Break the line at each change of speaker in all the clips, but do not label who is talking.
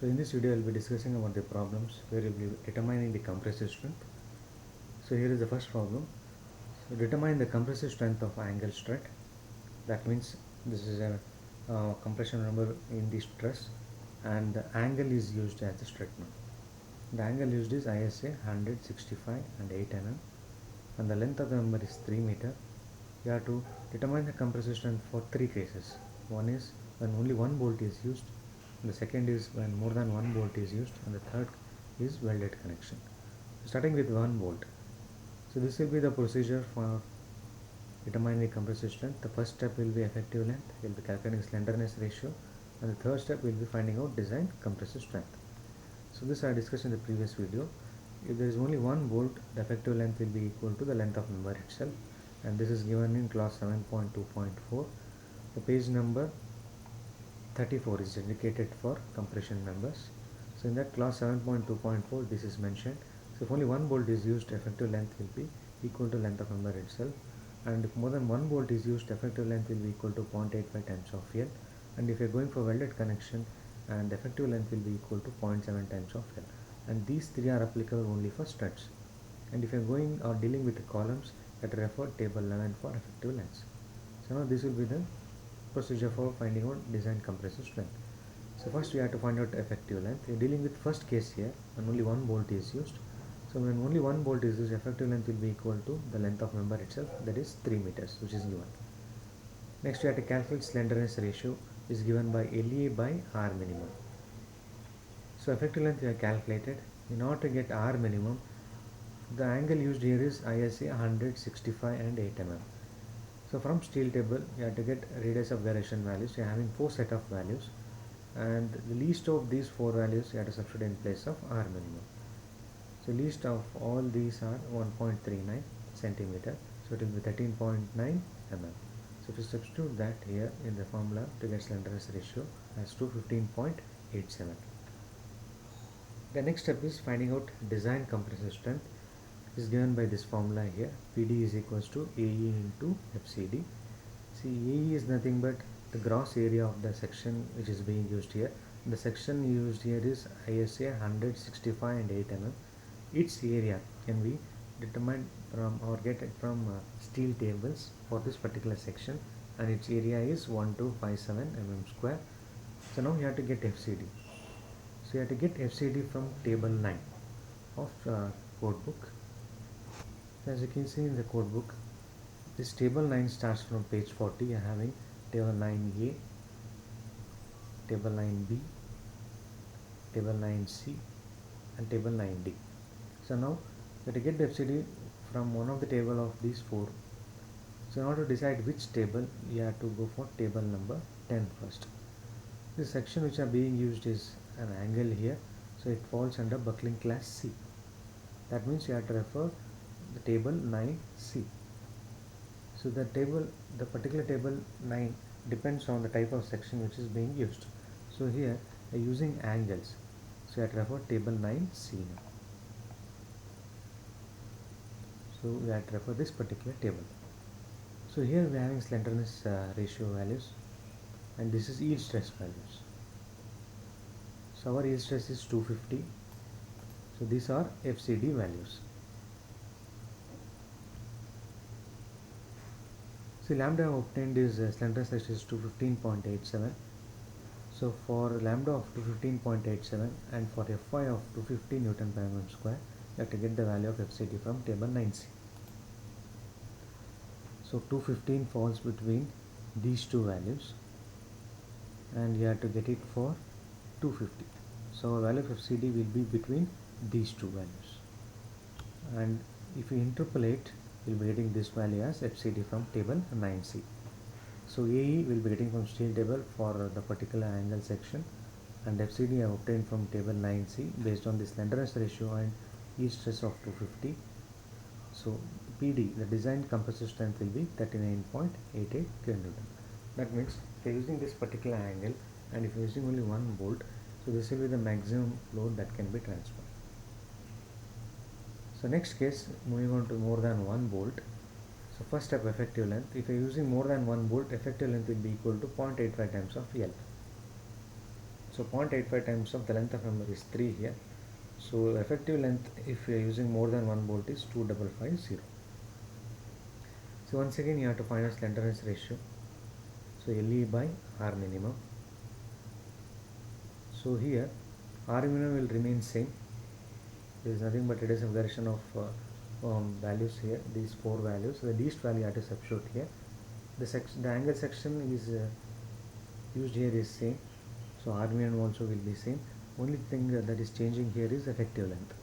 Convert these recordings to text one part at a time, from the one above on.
So in this video I will be discussing about the problems where we will be determining the compressive strength. So here is the first problem. So determine the compressive strength of angle strut. That means this is a compression member in the stress and the angle is used as the strut now. The angle used is ISA 165 and 8 mm and the length of the member is 3 meter. You have to determine the compressive strength for three cases. One is when only one bolt is used, the second is when more than one bolt is used, and the third is welded connection. Starting with one bolt. So this will be the procedure for determining the compressive strength. The first step will be effective length, we will be calculating slenderness ratio, and the third step will be finding out design compressive strength. So this I discussed in the previous video. If there is only one bolt, the effective length will be equal to the length of member itself, and this is given in clause 7.2.4. The page number 34 is dedicated for compression members. So in that clause 7.2.4 this is mentioned. So if only one bolt is used, effective length will be equal to length of member itself, and if more than one bolt is used, effective length will be equal to 0.85 times of L, and if you are going for welded connection, and effective length will be equal to 0.7 times of L, and these three are applicable only for struts. And if you are going or dealing with the columns, that refer table 11 for effective lengths. So now this will be the procedure for finding out design compressive strength. So first we have to find out effective length. We are dealing with first case here and only one bolt is used. So when only one bolt is used, effective length will be equal to the length of member itself, that is 3 meters, which is given. Next we have to calculate slenderness ratio is given by LA by R minimum. So effective length we have calculated. In order to get R minimum, the angle used here is ISA 165 and 8 mm. So from steel table you have to get radius of gyration values. You are having 4 set of values, and the least of these 4 values you have to substitute in place of R minimum. So least of all these are 1.39 centimeter, so it will be 13.9 mm. So to substitute that here in the formula to get slenderness ratio as 215.87. The next step is finding out design compressive strength. Is given by this formula here. PD is equals to AE into FCD. See, AE is nothing but the gross area of the section which is being used here. The section used here is ISA 165 and 8 mm. Its area can be determined from or get it from steel tables for this particular section, and its area is 1257 mm square. So now you have to get FCD. So you have to get FCD from table 9 of code book. As you can see in the code book, this table 9 starts from page 40. You are having table 9A, table 9B, table 9C, and table 9D. So now you have to get the FCD from one of the table of these four. So in order to decide which table, you have to go for table number 10 first. This section which are being used is an angle here, so it falls under buckling class C. That means you have to refer the table 9C. So the particular table 9 depends on the type of section which is being used. So here using angles, so you have to refer table 9C now. So we have to refer this particular table. So here we are having slenderness ratio values, and this is yield stress values. So our yield stress is 250. So these are FCD values. So lambda obtained is slenderness ratio is 215.87. So for lambda of 215.87 and for Fy of 250 Newton per mm square, you have to get the value of FCD from table 9C. So 215 falls between these two values, and you have to get it for 250. So our value of FCD will be between these two values, and if we interpolate, we will be getting this value as FCD from table 9C. So AE will be getting from steel table for the particular angle section, and FCD I have obtained from table 9C based on the slenderness ratio and yield stress of 250. So PD, the design compressive strength, will be 39.88 kN. That means if you are using this particular angle and if you are using only one bolt, so this will be the maximum load that can be transferred. So next case, moving on to more than one bolt. So first step, effective length. If you are using more than one bolt, effective length will be equal to 0.85 times of L. So 0.85 times of the length of member is 3 here. So effective length if you are using more than one bolt is 2550. So once again you have to find a slenderness ratio. So LE by R minimum. So here R minimum will remain same. There is nothing but reduction variation of values here. These four values. So the least value you have to substitute here. The angle section is used here is same. So R minimum also will be same. Only thing that is changing here is effective length.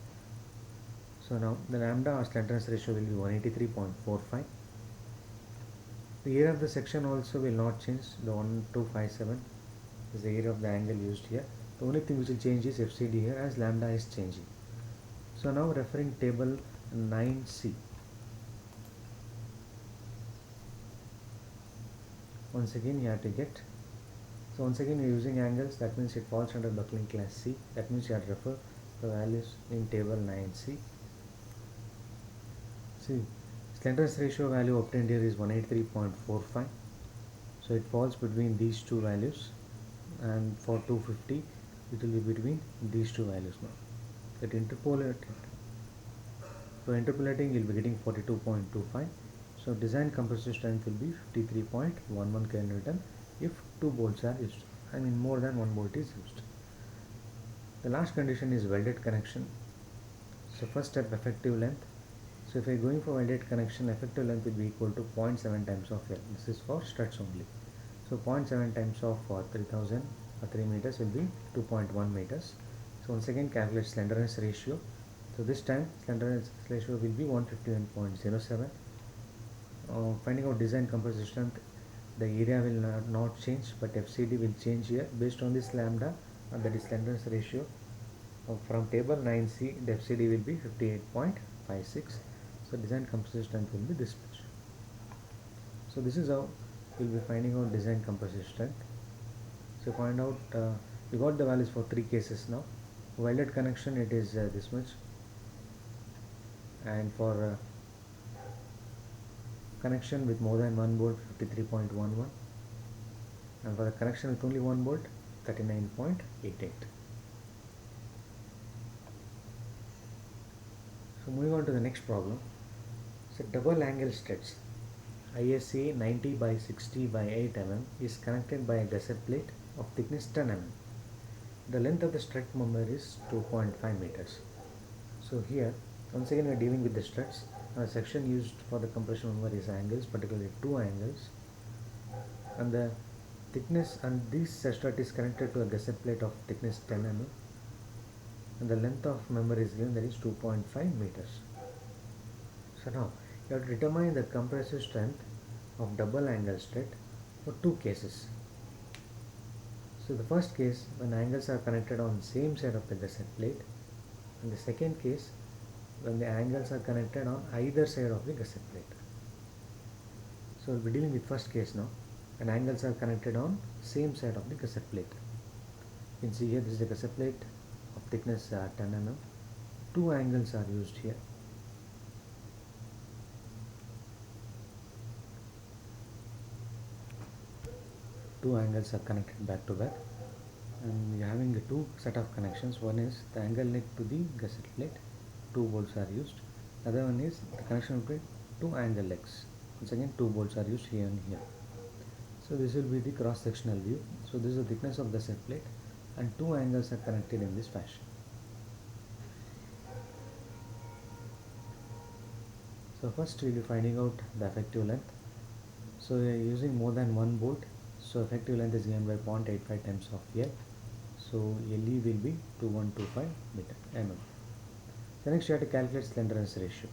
So now the lambda or slenderness ratio will be 183.45. The area of the section also will not change. The 1257 is the area of the angle used here. The only thing which will change is FCD here as lambda is changing. So now referring table 9C. Once again you have to get. So once again you are using angles, that means it falls under buckling class C. That means you have to refer the values in table 9C. See, slenderness ratio value obtained here is 183.45. So it falls between these two values, and for 250 it will be between these two values now. That interpolated. So interpolating you'll be getting 42.25. So design compressive strength will be 53.11 kN if two bolts are used. I mean more than one bolt is used. The last condition is welded connection. So first step, effective length. So if I are going for welded connection, effective length will be equal to 0.7 times of L. This is for struts only. So 0.7 times of 3000 or 3 meters will be 2.1 meters. So once again calculate slenderness ratio. So this time slenderness ratio will be 151.07. Finding out design compressive strength, the area will not change, but FCD will change here based on this lambda, and that is slenderness ratio. From table 9C, the FCD will be 58.56. So design compressive strength will be this much. So this is how we will be finding out design compressive strength. So find out, we got the values for three cases now. Welded connection it is this much, and for connection with more than one bolt 53.11, and for the connection with only one bolt 39.88. So moving on to the next problem. So double angle struts ISA 90 by 60 by 8 mm is connected by a gusset plate of thickness 10 mm. The length of the strut member is 2.5 meters. So here once again we are dealing with the struts. The section used for the compression member is angles, particularly two angles, and the thickness, and this strut is connected to a gusset plate of thickness 10 mm, and the length of member is given, that is 2.5 meters. So now you have to determine the compressive strength of double angle strut for two cases. So the first case, when angles are connected on the same side of the gusset plate, and the second case when the angles are connected on either side of the gusset plate. So we'll be dealing with first case now, when angles are connected on same side of the gusset plate. You can see here this is the gusset plate of thickness 10 mm. Two angles are used here. Two angles are connected back to back, and we are having two set of connections. One is the angle neck to the gusset plate, two bolts are used. The other one is the connection between two angle legs. Once again two bolts are used here and here. So this will be the cross sectional view. So this is the thickness of the gusset plate, and two angles are connected in this fashion. So first we will be finding out the effective length. So we are using more than one bolt. So effective length is given by 0.85 times of L. So LE will be 2125 mm. The next you have to calculate slenderness ratio.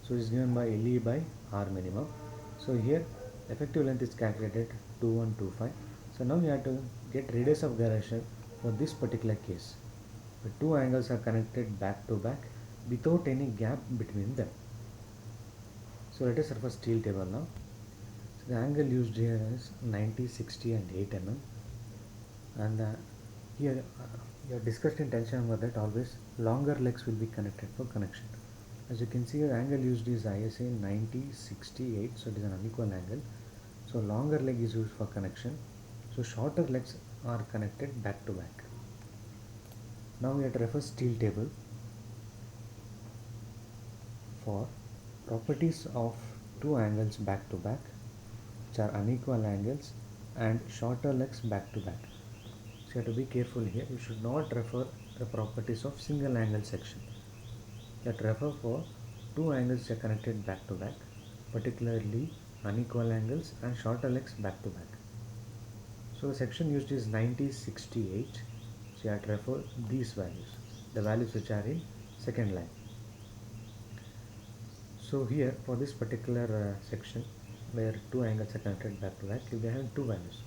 So it is given by LE by R minimum. So here effective length is calculated 2125. So now you have to get radius of gyration for this particular case. The two angles are connected back to back without any gap between them. So let us refer steel table now. So the angle used here is 90, 60 and 8 mm, and here we have discussed in tension member that always longer legs will be connected for connection. As you can see, the angle used is ISA 90, 68, so it is an unequal angle. So longer leg is used for connection. So shorter legs are connected back to back. Now we have to refer steel table for properties of two angles back to back, which are unequal angles and shorter legs back to back. So you have to be careful here. You should not refer the properties of single angle section. You have to refer for two angles which are connected back to back, particularly unequal angles and shorter legs back to back. So the section used is 9068. So you have to refer these values, the values which are in second line. So here for this particular section where two angles are connected back to back, you'll be having two values.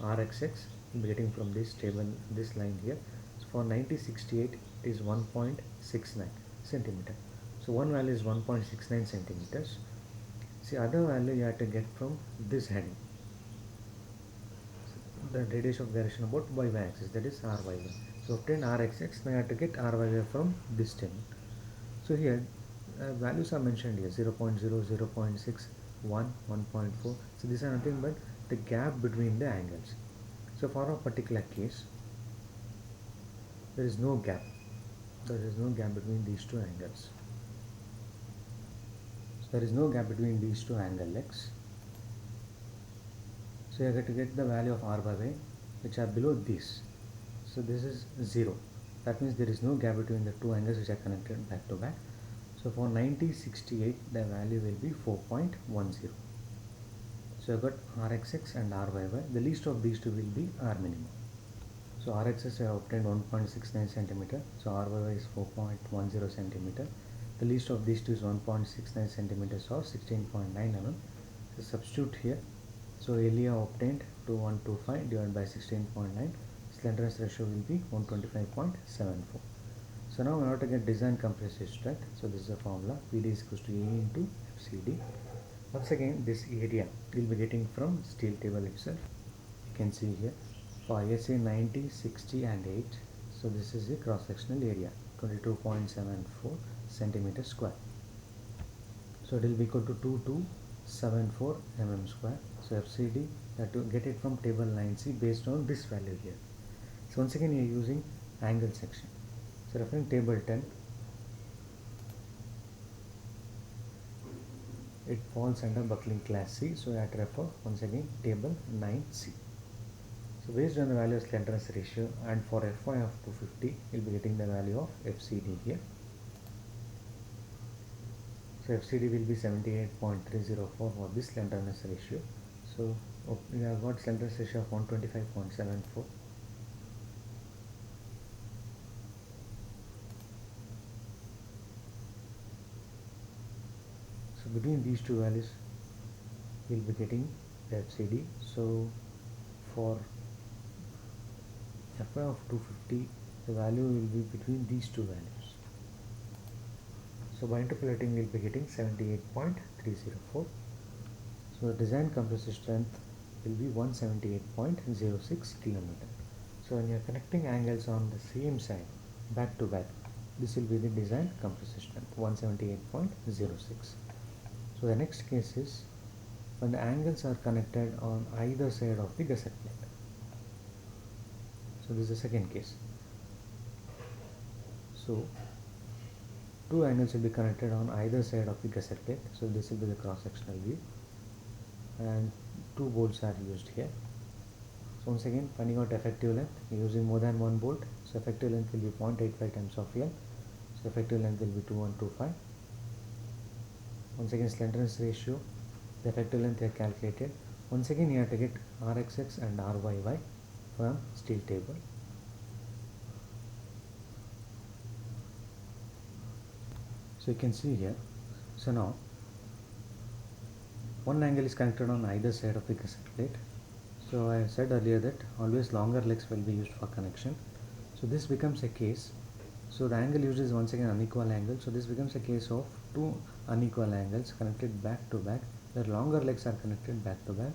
Rxx you'll be getting from this table, this line here. So for 9068 it is 1.69 centimeter. So one value is 1.69 centimeters. See, other value you have to get from this heading. So the radius of gyration about y axis, that is ryy. So obtain Rxx, now you have to get ryy from this table. So here values are mentioned here 0 0.0, 0 0.6, 1, 1.4. So these are nothing but the gap between the angles. So for a particular case, there is no gap. There is no gap between these two angles. So there is no gap between these two angle legs. So you have to get the value of r by y, which are below this. So this is 0. That means there is no gap between the two angles which are connected back to back. So for 9068 the value will be 4.10. So I got Rxx and Ryy. The least of these two will be R minimum. So Rxx I have obtained 1.69 centimeter. So Ryy is 4.10 centimeter. The least of these two is 1.69 centimeters or 16.9 mm. So substitute here. So area obtained 2125 divided by 16.9. Slenderness ratio will be 125.74. So now we have to get design compressive strength. So this is the formula. PD is equals to A into FCD. Once again, this area we will be getting from steel table itself. You can see here for ISA 90, 60 and 8. So this is the cross sectional area 22.74 centimeter square. So it will be equal to 2274 mm square. So FCD you have to get it from table 9C based on this value here. So once again you are using angle section. So referring table 10, it falls under buckling class C. So I have to refer once again table 9C. So based on the value of slenderness ratio and for Fy of 250, you will be getting the value of FCD here. So FCD will be 78.304 for this slenderness ratio. So we have got slenderness ratio of 125.74. So between these two values we will be getting the FCD. So for Fy of 250 the value will be between these two values. So by interpolating we will be getting 78.304. So the design compressive strength will be 178.06 km. So when you are connecting angles on the same side back to back, this will be the design compressive strength 178.06. So the next case is when the angles are connected on either side of the gusset plate. So this is the second case. So two angles will be connected on either side of the gusset plate. So this will be the cross sectional view and two bolts are used here. So once again finding out effective length using more than one bolt. So effective length will be 0.85 times of L. So effective length will be 2125. Once again slenderness ratio, the effective length are calculated. Once again you have to get Rxx and Ryy from steel table. So you can see here. So now one angle is connected on either side of the gusset plate. So I said earlier that always longer legs will be used for connection. So this becomes a case. So the angle used is once again unequal angle. So this becomes a case of two unequal angles connected back to back. The longer legs are connected back to back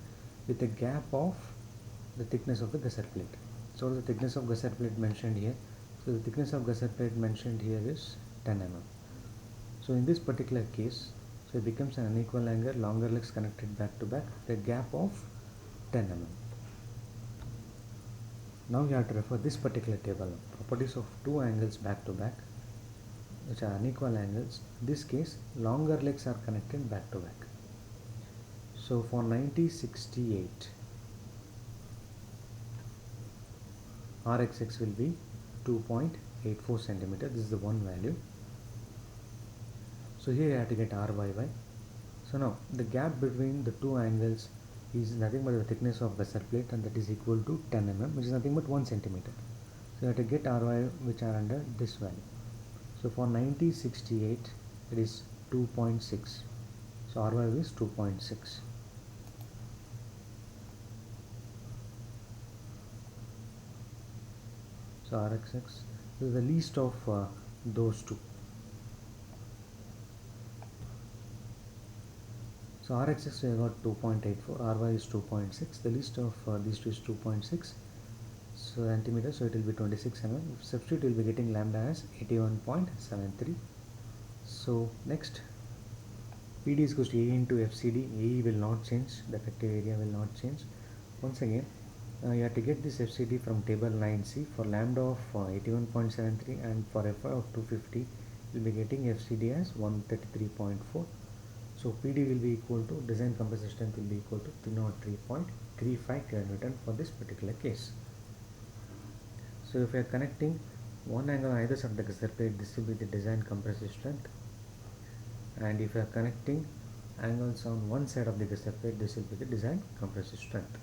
with a gap of the thickness of the gusset plate. So the thickness of gusset plate mentioned here. So the thickness of gusset plate mentioned here is 10 mm. So in this particular case, so it becomes an unequal angle, longer legs connected back to back, the gap of 10 mm. Now you have to refer this particular table, properties of two angles back to back which are unequal angles. In this case, longer legs are connected back to back. So for 9068, Rxx will be 2.84 centimeter. This is the one value. So here you have to get Ryy. So now the gap between the two angles is nothing but the thickness of vessel plate, and that is equal to 10 mm, which is nothing but 1 centimeter. So you have to get Ry which are under this value. So for 9068 it is 2.6. So Ry is 2.6. So Rxx is the least of those two. So Rxx we have got 2.84, Ry is 2.6. The least of these two is 2.6 centimeters, so it will be 26 mm. Substitute, will be getting lambda as 81.73. So next, PD is equals to A into FCD. A will not change, the effective area will not change. Once again, you have to get this FCD from table 9C. For lambda of 81.73 and for Fy of 250, you will be getting FCD as 133.4. So PD will be equal to, design compressive strength will be equal to 303.35 kN for this particular case. So if you are connecting one angle on either side of the gusset plate, this will be the design compressive strength. And if you are connecting angles on one side of the gusset plate, this will be the design compressive strength.